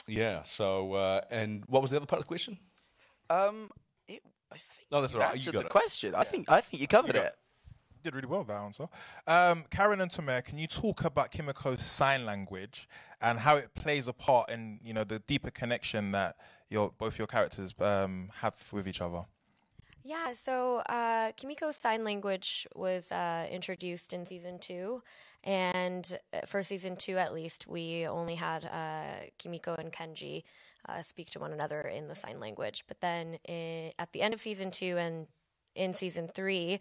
Yeah. So, and what was the other part of the question? I think no, that's all right. answered You got the it. question. Yeah. I think you covered it. Did really well, that answer. Karen and Tomer, can you talk about Kimiko's sign language and how it plays a part in, you know, the deeper connection that both your characters have with each other? Yeah, so Kimiko's sign language was introduced in season 2, and for season 2 at least, we only had Kimiko and Kenji speak to one another in the sign language. But then at the end of season 2 and in season 3,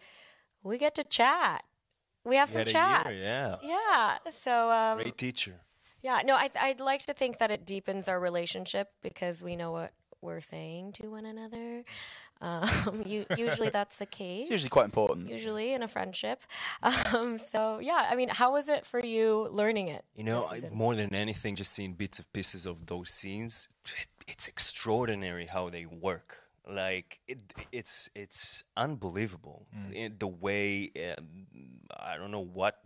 we get to chat. We have some chats. Yeah. Yeah. So Great teacher. Yeah. No, I'd like to think that it deepens our relationship because we know what we're saying to one another. Usually that's the case. It's usually quite important. Usually in a friendship. So yeah, I mean, how was it for you learning it? You know, more than anything, just seeing bits and pieces of those scenes, it's extraordinary how they work. Like it's unbelievable the way I don't know what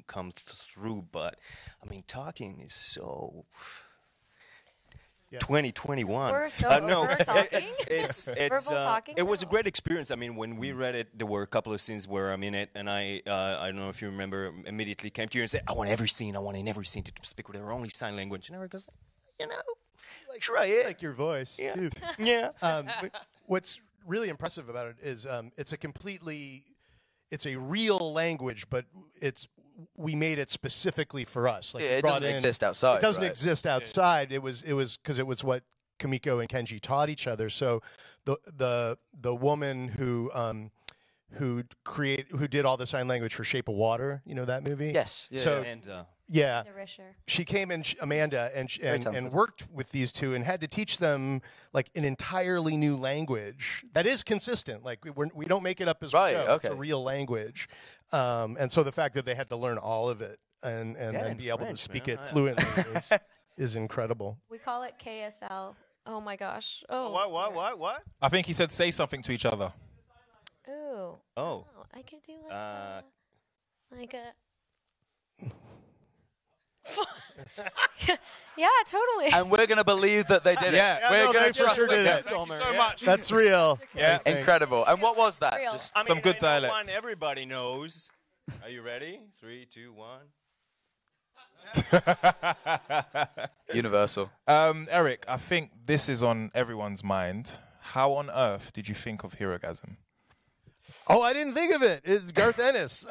comes through, but I mean, talking is so 2021. We're so no, over talking? it's Verbal talking? it was a great experience. I mean, when we read it, there were a couple of scenes where I'm in it, and I don't know if you remember, immediately came to you and said, I want every scene in every scene to speak with their only sign language, and Eric goes, you know, try it. Like your voice too. Yeah. What's really impressive about it is it's a real language, but we made it specifically for us. Like it doesn't exist outside. It doesn't right? exist outside. It was because it was what Kimiko and Kenji taught each other. So the woman who did all the sign language for Shape of Water, you know that movie? Yes. Yeah, so yeah, Risher. she came in, Amanda, and worked with these two and had to teach them like an entirely new language that is consistent. Like we don't make it up as we go. Okay. It's a real language, and so the fact that they had to learn all of it and then be able to speak it fluently is incredible. We call it KSL, Oh my gosh. Oh. What? I think he said say something to each other. Ooh. Oh. I could do like a. Yeah, totally. And we're going to believe that they did it. Yeah, we're going to they trust sure them. did it. Thank you so much. That's real. Yeah. Incredible. And what was that? Real. Just I mean, some good I know dialect. one everybody knows. Are you ready? 3, 2, 1. universal. Eric, I think this is on everyone's mind. How on earth did you think of Herogasm? Oh, I didn't think of it. It's Garth Ennis.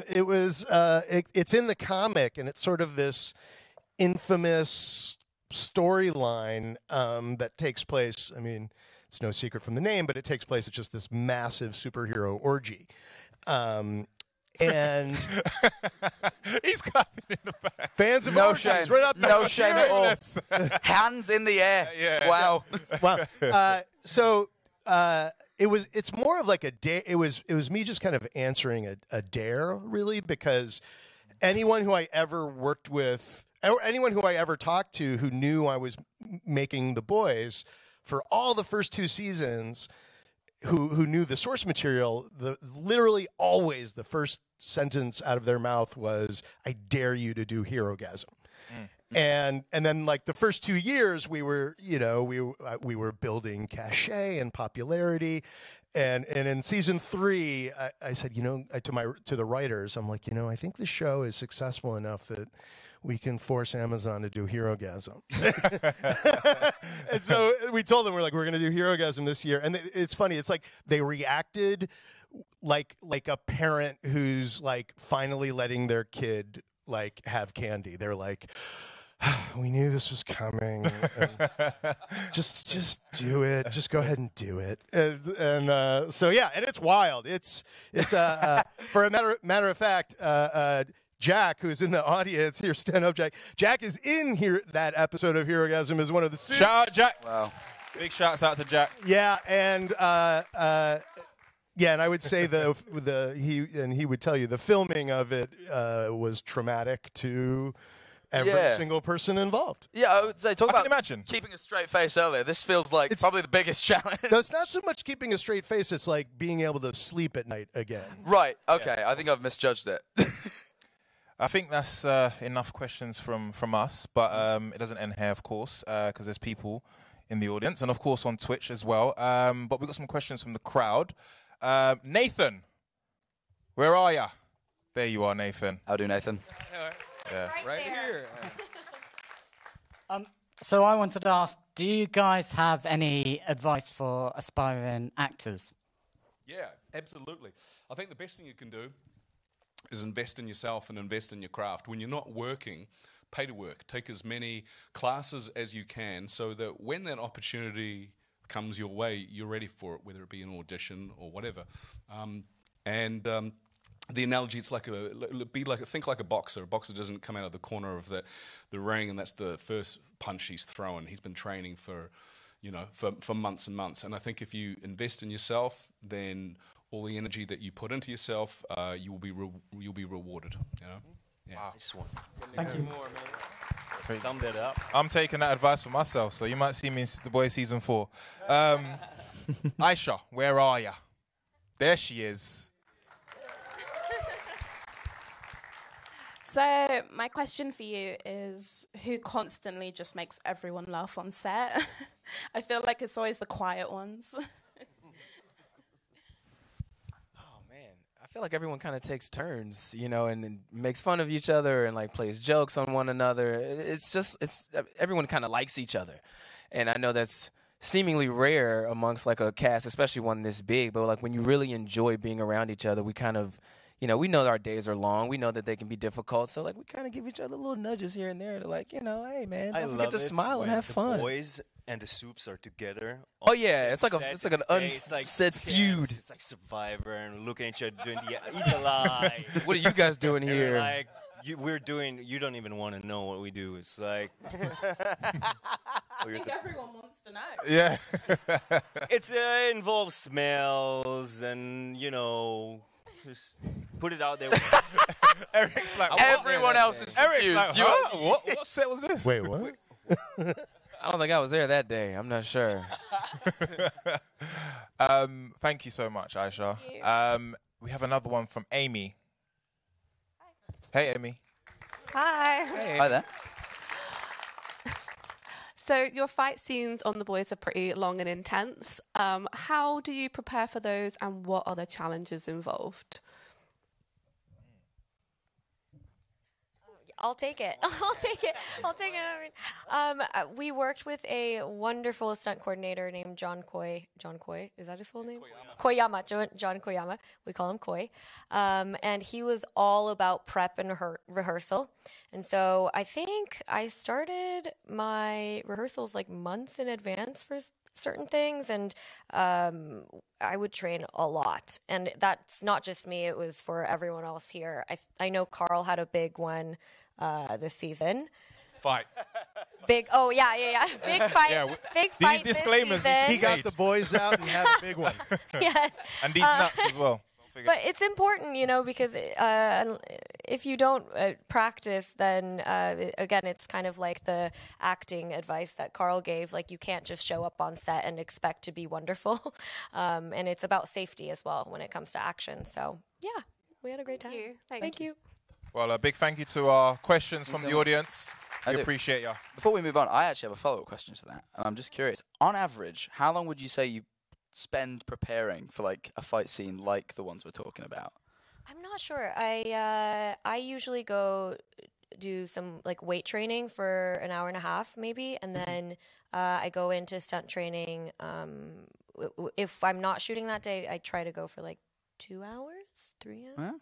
It was. It's in the comic, and it's sort of this infamous storyline that takes place. I mean, it's no secret from the name, but it takes place at just this massive superhero orgy. And he's clapping in the back. Fans of no orgies, shame, right up no shame at all. Hands in the air. Yeah. Wow. Wow. It's more of like a dare. It was me just kind of answering a dare, really, because anyone who I ever worked with, or anyone who I ever talked to who knew I was making The Boys for all the first 2 seasons, who knew the source material, literally always the first sentence out of their mouth was, "I dare you to do Herogasm." And then like the first 2 years we were building cachet and popularity, and in season 3 I said, to the writers, I'm like, I think the show is successful enough that we can force Amazon to do Herogasm. And so we told them, we're going to do Herogasm this year. And it's funny. It's like they reacted like a parent who's like finally letting their kid like have candy. They're like, we knew this was coming. Just do it. Just go ahead and do it. And so yeah, and it's wild. It's for a matter of fact, Jack, who's in the audience here, stand up, Jack. Jack is in here. That episode of Herogasm is one of the suits. Shout out, Jack. Wow. Big shouts out to Jack. Yeah, and and I would say he would tell you the filming of it was traumatic to every single person involved. Yeah, I would say, I can imagine. Keeping a straight face earlier. This feels like probably the biggest challenge. No, it's not so much keeping a straight face. It's like being able to sleep at night again. Right. Okay. Yeah. I think I've misjudged it. I think that's enough questions from us, but it doesn't end here, of course, because there's people in the audience and, of course, on Twitch as well. But we've got some questions from the crowd. Nathan, where are you? There you are, Nathan. How do, Nathan? Yeah. Right here. So I wanted to ask, do you guys have any advice for aspiring actors? Yeah, absolutely. I think the best thing you can do is invest in yourself and invest in your craft. When you're not working, pay to work. Take as many classes as you can so that when that opportunity comes your way, you're ready for it, whether it be an audition or whatever. The analogy, it's like think like a boxer. A boxer doesn't come out of the corner of the ring and that's the first punch he's thrown. He's been training for months and months. And I think if you invest in yourself, then all the energy that you put into yourself, you'll be rewarded. Yeah. Wow. Nice one. Thank you. More, man. Sum that up. I'm taking that advice for myself, so you might see me in The Boys season 4. Aisha, where are you? There she is. So my question for you is, who constantly just makes everyone laugh on set? I feel like it's always the quiet ones. I feel like everyone kind of takes turns, and makes fun of each other and like plays jokes on one another. It's everyone kind of likes each other. And I know that's seemingly rare amongst like a cast, especially one this big, but like when you really enjoy being around each other, we kind of, we know our days are long. We know that they can be difficult. So like we kind of give each other little nudges here and there to like, hey man, don't forget to smile and have fun. The boys and the soups are together. Oh yeah, it's like an unsaid feud. It's like Survivor and looking at each other doing the eagle eye. What are you guys doing here? Like you don't even want to know what we do. It's like I think everyone wants to know. Yeah. It involves smells and just put it out there. Eric's like, everyone else is confused. Eric's like, what set was this? Wait, what? I don't think I was there that day. I'm not sure. Thank you so much, Aisha. We have another one from Amy. Hey, Amy. Hi. Hey. Hi there. So your fight scenes on The Boys are pretty long and intense. How do you prepare for those, and what are the challenges involved? I'll take it. I'll take it. We worked with a wonderful stunt coordinator named John Coy. John Coy, is that his full name? Koyama. John Koyama. We call him Coy. And he was all about prep and rehearsal. And so I think I started my rehearsals like months in advance for certain things, and I would train a lot. And that's not just me, it was for everyone else here. I know Karl had a big one this season. Fight. Big big fight. Big fight. These disclaimers. He got the boys out and had a big one. Yes. And these nuts as well. But it's important, because if you don't practice, then again, it's kind of like the acting advice that Karl gave. Like, you can't just show up on set and expect to be wonderful. And it's about safety as well when it comes to action. So, yeah, we had a great time. Thank you. Well, a big thank you to our questions from the audience. We appreciate you. Before we move on, I actually have a follow-up question to that. And I'm just curious. On average, how long would you say you spend preparing for like a fight scene like the ones we're talking about? I'm not sure. I usually go do some like weight training for an hour and a half maybe, and then I go into stunt training. If I'm not shooting that day, I try to go for like 2 hours, 3 hours. Wow.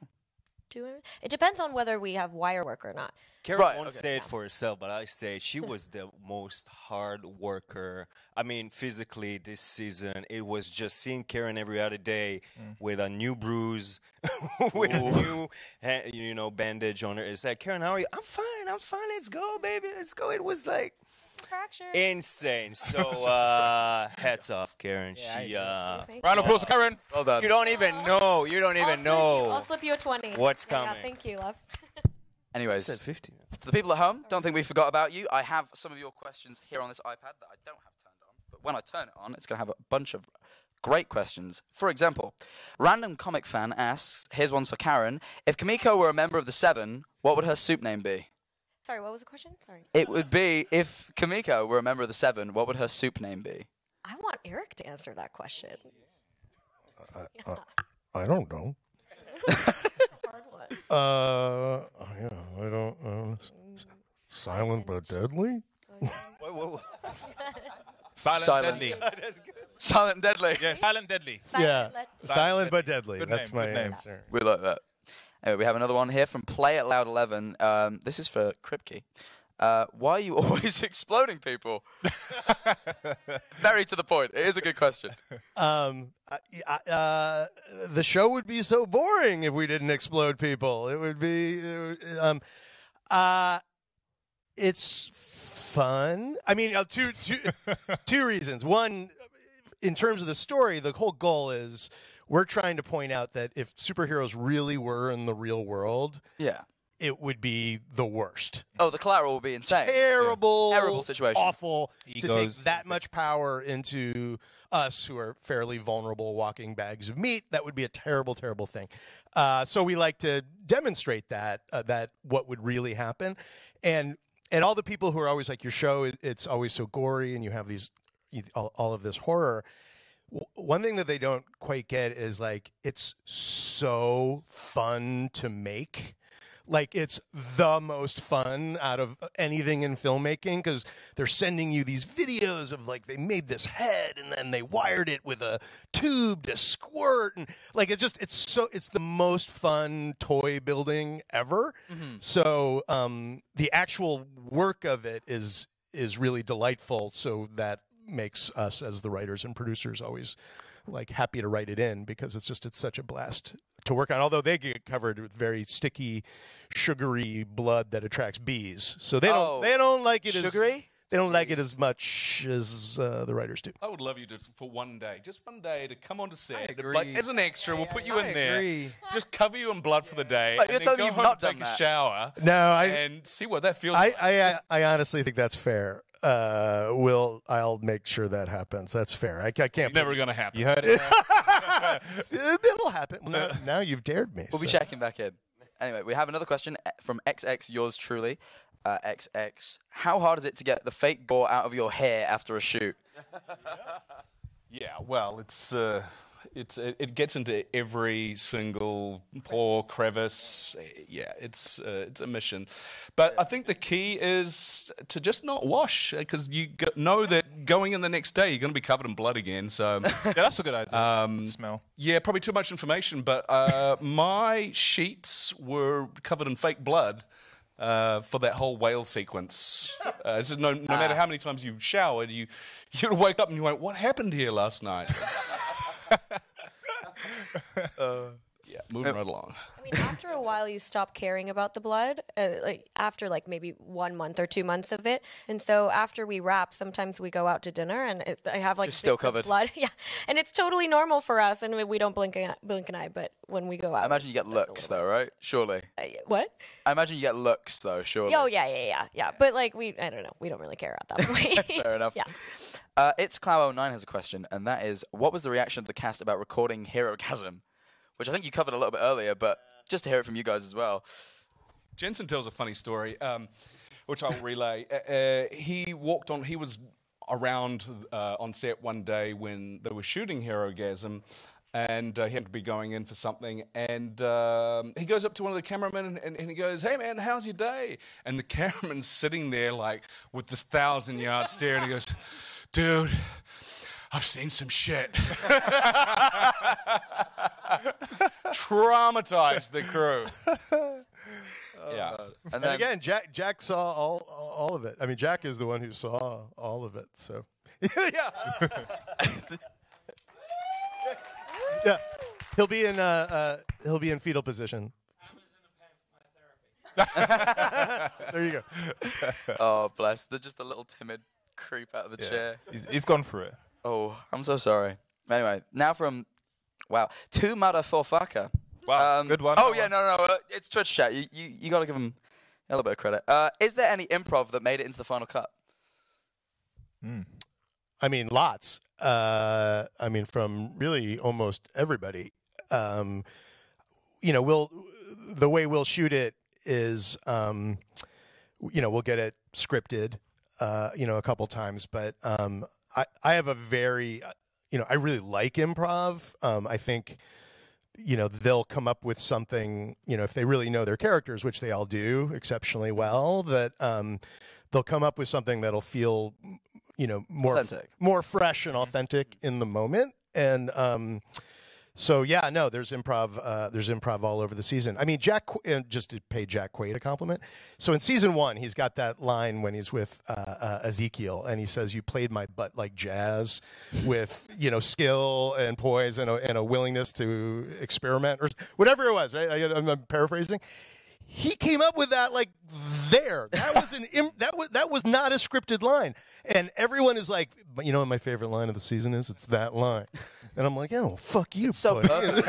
2 hours. It depends on whether we have wire work or not. Karen won't say it for herself, but I say she was the most hard worker. I mean, physically this season, it was just seeing Karen every other day with a new bruise, with a new, bandage on her. It's like, Karen, how are you? I'm fine. Let's go, baby. Let's go. It was like insane. So hats off, Karen. Round of applause for Karen. Well done. You don't even know. I'll slip you a 20. What's Yeah, coming. thank you, love. Anyways, said 50. To the people at home, don't think we forgot about you. I have some of your questions here on this iPad that I don't have turned on. But when I turn it on, it's going to have a bunch of great questions. For example, Random Comic Fan asks, here's ones for Karen. If Kimiko were a member of the Seven, what would her soup name be? Sorry, what was the question? Sorry. It would be, if Kimiko were a member of the Seven, what would her soup name be? I want Eric to answer that question. I don't know. Hard one. I don't. Silent but deadly. Silent Deadly. Silent and Deadly. Yeah, Silent Deadly. Silent but deadly. Good That's name, my good name. answer. We like that. Anyway, we have another one here from Play It Loud 11. This is for Kripke. Why are you always exploding people? Very to the point. It is a good question. The show would be so boring if we didn't explode people. It would be. It's fun. I mean, two reasons. One, in terms of the story, the whole goal is we're trying to point out that if superheroes really were in the real world, it would be the worst. Oh, the collateral would be insane. Terrible situation. Awful to take that much power into us who are fairly vulnerable walking bags of meat. That would be a terrible, terrible thing. So we like to demonstrate that what would really happen. And all the people who are always like, your show, it's always so gory and you have all of this horror. One thing that they don't quite get is like, it's so fun to make. Like, it's the most fun out of anything in filmmaking because they're sending you these videos of like they made this head and then they wired it with a tube to squirt, and like it's the most fun toy building ever. Mm-hmm. So the actual work of it is really delightful. So that makes us as the writers and producers always like happy to write it in because it's such a blast to work on, although they get covered with very sticky, sugary blood that attracts bees. So they don't like it sugary? They don't like it as much as the writers do. I would love you for one day, just one day, to come onto set. Like, as an extra, we'll put you in there. Just cover you in blood for the day. Wait, you're and then telling go me home you've and not take done a shower. No, and see what that feels like. I honestly think that's fair. I'll make sure that happens. That's fair. I can't. Never going to happen. You heard it. It'll happen. Now you've dared me. We'll be checking back in. Anyway, we have another question from XX, yours truly. XX, how hard is it to get the fake gore out of your hair after a shoot? Yeah, well, it gets into every single pore, crevice. Yeah, it's a mission. But I think the key is to just not wash, because you know that going in the next day, you're going to be covered in blood again. So yeah, that's a good idea. Smell. Yeah, probably too much information. But my sheets were covered in fake blood. For that whole whale sequence. This is no matter how many times you showered, you wake up and you went, what happened here last night? Yeah, moving right along. I mean, after a while, you stop caring about the blood, after maybe 1 month or 2 months of it. And so after we wrap, sometimes we go out to dinner and I have just still covered blood. Yeah, and it's totally normal for us, and we don't blink an eye. But when we go out, I imagine you get looks though, right? Surely. What? I imagine you get looks though, surely. Oh yeah. But I don't know. We don't really care at that point. Fair enough. Yeah. It's Clow09 has a question, and that is, what was the reaction of the cast about recording Herogasm? Which I think you covered a little bit earlier, but just to hear it from you guys as well. Jensen tells a funny story, which I'll relay. He was around on set one day when they were shooting Herogasm, and he happened to be going in for something, and he goes up to one of the cameramen and he goes, "Hey man, how's your day?" And the cameraman's sitting there with this 1,000-yard stare, and he goes, "Dude, I've seen some shit." Traumatized the crew. Yeah. And again, Jack saw all of it. I mean, Jack is the one who saw all of it. So, yeah. Yeah. He'll be in fetal position. There you go. Oh, bless. They're just a little timid creep out of the chair. He's gone through it. Oh, I'm so sorry. Anyway, now from, two motherfucker. Wow, good one. Oh, yeah, no, it's Twitch chat. You got to give him a little bit of credit. Is there any improv that made it into the final cut? I mean, lots. From really almost everybody. The way we'll shoot it is, we'll get it scripted, a couple times, but I have a very, I really like improv. I think, they'll come up with something, if they really know their characters, which they all do exceptionally well, that they'll come up with something that'll feel, more fresh and authentic in the moment. And there's improv all over the season. I mean, just to pay Jack Quaid a compliment. So in season 1, he's got that line when he's with Ezekiel, and he says, "You played my butt like jazz," with skill and poise and a willingness to experiment or whatever it was. Right? I'm paraphrasing. He came up with that there. That was that was not a scripted line, and everyone is like, "But you know what my favorite line of the season is? It's that line." And I'm like, "Oh, fuck you." So perfect.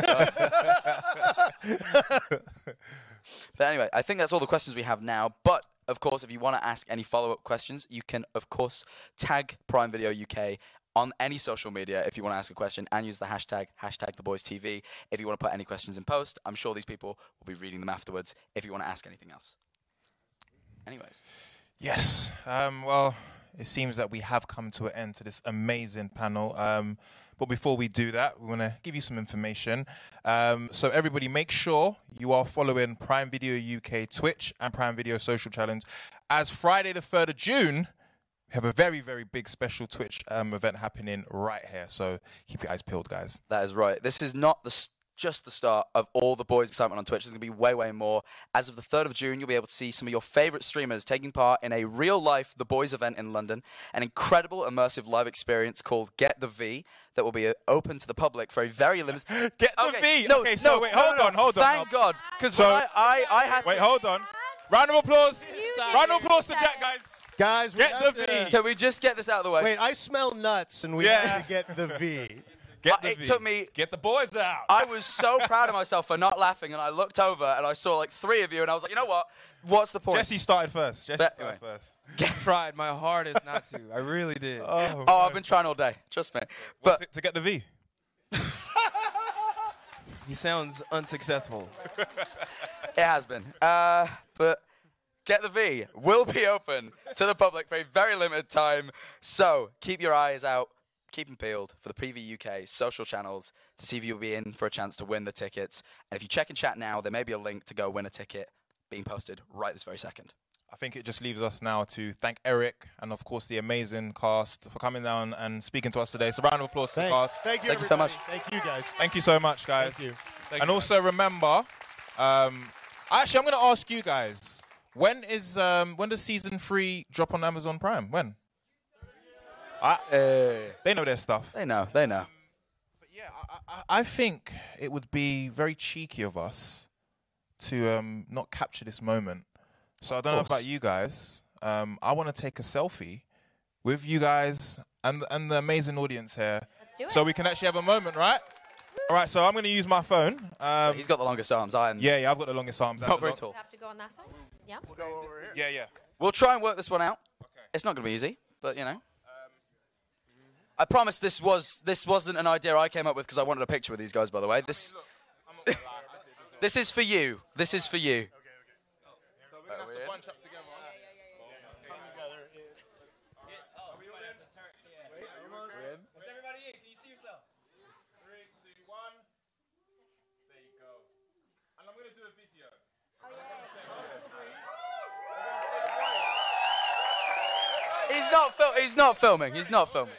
But anyway, I think that's all the questions we have now. But of course, if you want to ask any follow-up questions, you can of course tag Prime Video UK on any social media if you want to ask a question, and use the hashtag #TheBoysTV if you want to put any questions in post. I'm sure these people will be reading them afterwards if you want to ask anything else. Anyways. Yes. Well, it seems that we have come to an end to this amazing panel. But before we do that, we want to give you some information. So everybody, make sure you are following Prime Video UK Twitch and Prime Video Social Challenge. As Friday the 3rd of June, we have a very, very big special Twitch event happening right here. So keep your eyes peeled, guys. That is right. This is not just the start of all the boys' excitement on Twitch. There's going to be way, way more. As of the 3rd of June, you'll be able to see some of your favourite streamers taking part in a real-life The Boys event in London, an incredible immersive live experience called Get the V that will be open to the public for a very limited... Get the V! Okay, so wait, hold on. Thank God. Because I had... Wait, hold on. Round of applause. Round of applause to Jack, guys. Guys, get the V. Can we just get this out of the way? Wait, I smell nuts, and we have to get the V. It took me. Get the boys out. I was so proud of myself for not laughing, and I looked over and I saw like 3 of you, and I was like, you know what? What's the point? Jesse started first. Anyway. Tried my hardest not to. I really did. Oh, I've been trying all day. Trust me. But to get the V. He sounds unsuccessful. It has been. But Get the V will be open to the public for a very limited time. So keep your eyes out, keep them peeled for the Preview UK social channels to see if you'll be in for a chance to win the tickets. And if you check in chat now, there may be a link to go win a ticket being posted right this very second. I think it just leaves us now to thank Eric and, of course, the amazing cast for coming down and speaking to us today. So, round of applause to the cast. Thank you so much. Thank you, guys. Thank you so much, guys. Thank you. And also remember, actually, I'm going to ask you guys, when does season 3 drop on Amazon Prime? When? They know their stuff. They know. But yeah, I think it would be very cheeky of us to not capture this moment. So I don't know about you guys. I want to take a selfie with you guys and the amazing audience here. Let's do it. So we can actually have a moment, right? All right, so I'm going to use my phone. He's got the longest arms. Yeah, I've got the longest arms. Not very tall. Have to go on that side? Yeah. We'll go over here. Yeah. We'll try and work this one out. Okay. It's not going to be easy, but you know. I promise this wasn't an idea I came up with because I wanted a picture with these guys, by the way. This is for you. This is for you. He's not filming. He's not filming.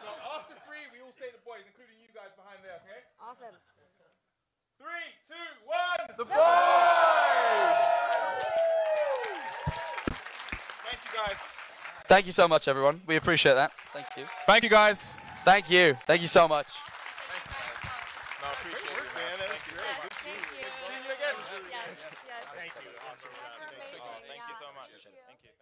So after 3, we all say the boys, including you guys behind there, okay? Awesome. 3, 2, 1. The boys! Thank you, guys. Thank you so much, everyone. We appreciate that. Thank you. Thank you, guys. Thank you. Thank you so much. No, appreciate it, man. That's great. Good seeing you. See you again. Thank you. Awesome. Thank you so much. Thank you.